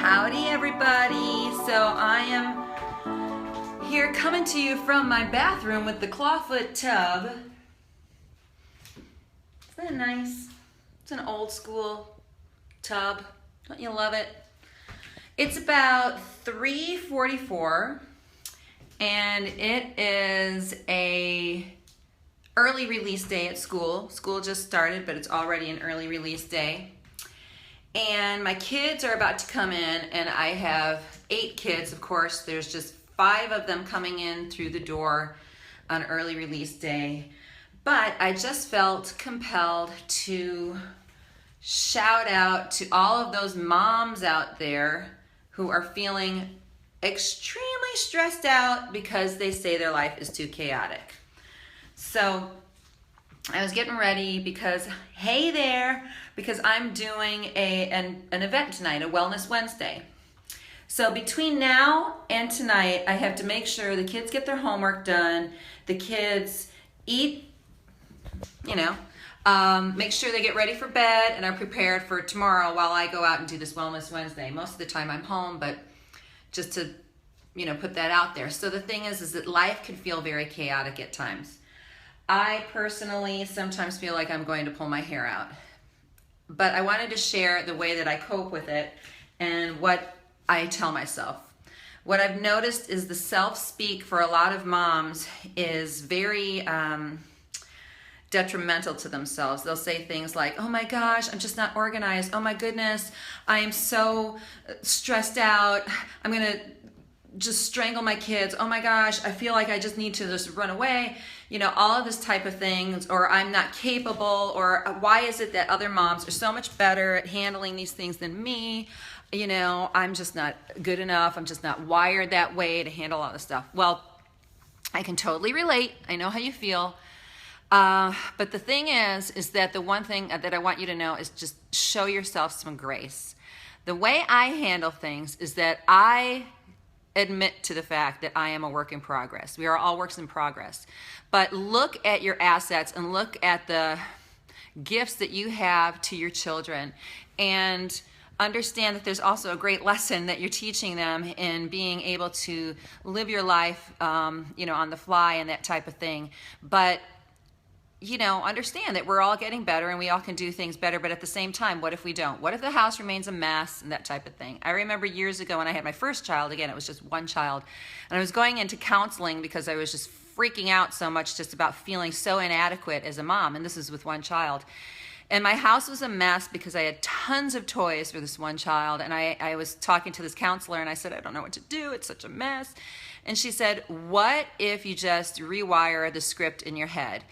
Howdy everybody. So I am here coming to you from my bathroom with the clawfoot tub. Isn't that nice? It's an old school tub. Don't you love it? It's about 3:44 and it is a early release day at school. School just started, but it's already an early release day. And my kids are about to come in, and I have 8 kids, of course. There's just 5 of them coming in through the door on early release day. But I just felt compelled to shout out to all of those moms out there who are feeling extremely stressed out because they say their life is too chaotic. So I was getting ready because, hey there, because I'm doing an event tonight, a Wellness Wednesday. So between now and tonight, I have to make sure the kids get their homework done, the kids eat, make sure they get ready for bed and are prepared for tomorrow while I go out and do this Wellness Wednesday. Most of the time I'm home, but just to, put that out there. So the thing is that life can feel very chaotic at times. I personally sometimes feel like I'm going to pull my hair out. But I wanted to share the way that I cope with it and what I tell myself. What I've noticed is the self-speak for a lot of moms is very detrimental to themselves. They'll say things like, oh my gosh, I'm just not organized. Oh my goodness, I am so stressed out. I'm going to just strangle my kids. Oh my gosh, I feel like I just need to just run away. All of this type of things, or I'm not capable, or why is it that other moms are so much better at handling these things than me? I'm just not good enough. I'm just not wired that way to handle all this stuff. Well, I can totally relate. I know how you feel. But the thing is that the one thing that I want you to know is just show yourself some grace. The way I handle things is that I admit to the fact that I am a work in progress. We are all works in progress. But look at your assets and look at the gifts that you have to your children and understand that there's also a great lesson that you're teaching them in being able to live your life, on the fly and that type of thing. But understand that we're all getting better and we all can do things better, but at the same time, what if we don't? What if the house remains a mess and that type of thing? I remember years ago when I had my first child, again, it was just one child, and I was going into counseling because I was just freaking out so much just about feeling so inadequate as a mom, and this is with one child. And my house was a mess because I had tons of toys for this one child, and I was talking to this counselor, and I said, I don't know what to do, it's such a mess. And she said, what if you just rewire the script in your head?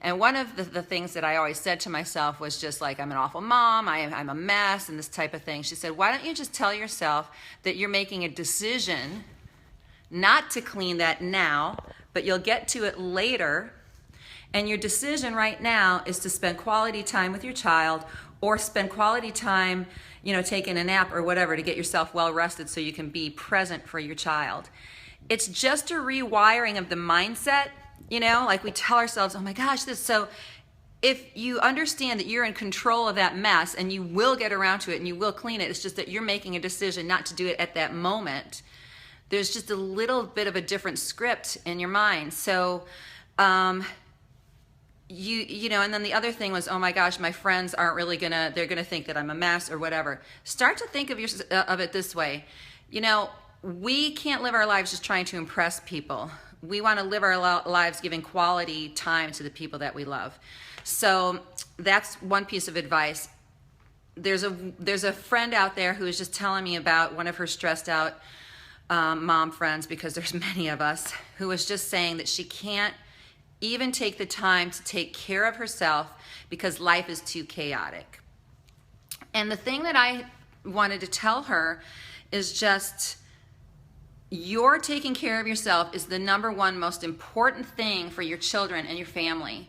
And one of the things that I always said to myself was just like, I'm an awful mom, I'm a mess, and this type of thing. She said, why don't you just tell yourself that you're making a decision not to clean that now, but you'll get to it later, and your decision right now is to spend quality time with your child or spend quality time, taking a nap or whatever to get yourself well rested so you can be present for your child. It's just a rewiring of the mindset. Like we tell ourselves, oh my gosh, so if you understand that you're in control of that mess and you will get around to it and you will clean it, it's just that you're making a decision not to do it at that moment. There's just a little bit of a different script in your mind. So, and then the other thing was, oh my gosh, my friends aren't really they're gonna think that I'm a mess or whatever. Start to think of it this way. We can't live our lives just trying to impress people. We want to live our lives giving quality time to the people that we love. So that's one piece of advice. There's a friend out there who is just telling me about one of her stressed out mom friends, because there's many of us, who was just saying that she can't even take the time to take care of herself because life is too chaotic. And the thing that I wanted to tell her is just, your taking care of yourself is the number one most important thing for your children and your family.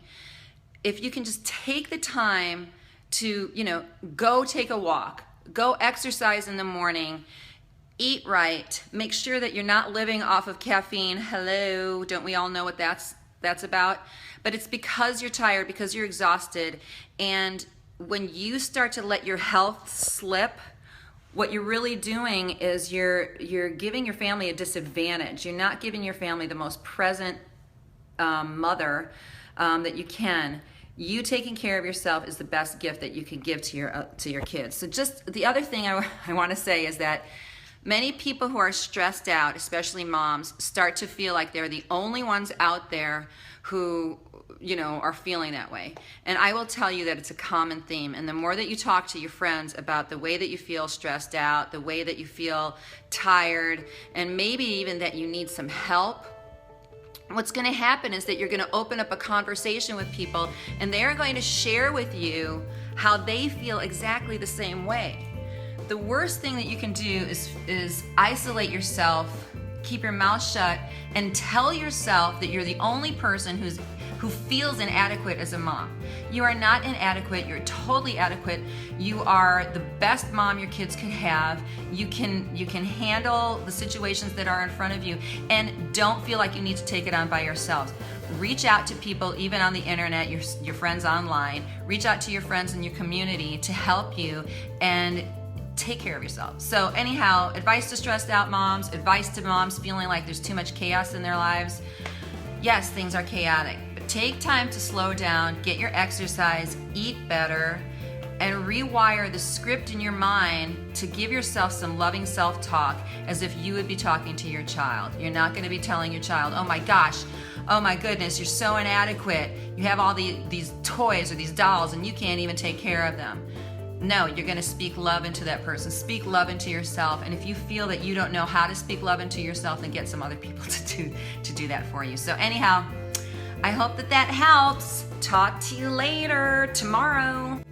If you can just take the time to, go take a walk, go exercise in the morning, eat right, make sure that you're not living off of caffeine. Hello, don't we all know what that's about? But it's because you're tired, because you're exhausted, and when you start to let your health slip, what you're really doing is you're giving your family a disadvantage. You're not giving your family the most present mother that you can. You taking care of yourself is the best gift that you can give to your kids. So just the other thing I want to say is that many people who are stressed out, especially moms, start to feel like they're the only ones out there who, you know, are feeling that way. And I will tell you that it's a common theme. And the more that you talk to your friends about the way that you feel stressed out, the way that you feel tired, and maybe even that you need some help, what's going to happen is that you're going to open up a conversation with people, and they're going to share with you how they feel exactly the same way. The worst thing that you can do is isolate yourself, keep your mouth shut, and tell yourself that you're the only person who feels inadequate as a mom. You are not inadequate. You're totally adequate. You are the best mom your kids could have. You can handle the situations that are in front of you, and don't feel like you need to take it on by yourselves. Reach out to people, even on the internet, your friends online. Reach out to your friends in your community to help you and take care of yourself. So anyhow, advice to stressed out moms, advice to moms feeling like there's too much chaos in their lives. Yes, things are chaotic, but take time to slow down, get your exercise, eat better, and rewire the script in your mind to give yourself some loving self-talk as if you would be talking to your child. You're not going to be telling your child, oh my gosh, oh my goodness, you're so inadequate. You have all these toys or these dolls and you can't even take care of them. No, you're going to speak love into that person. Speak love into yourself. And if you feel that you don't know how to speak love into yourself, then get some other people to do that for you. So anyhow, I hope that helps. Talk to you later tomorrow.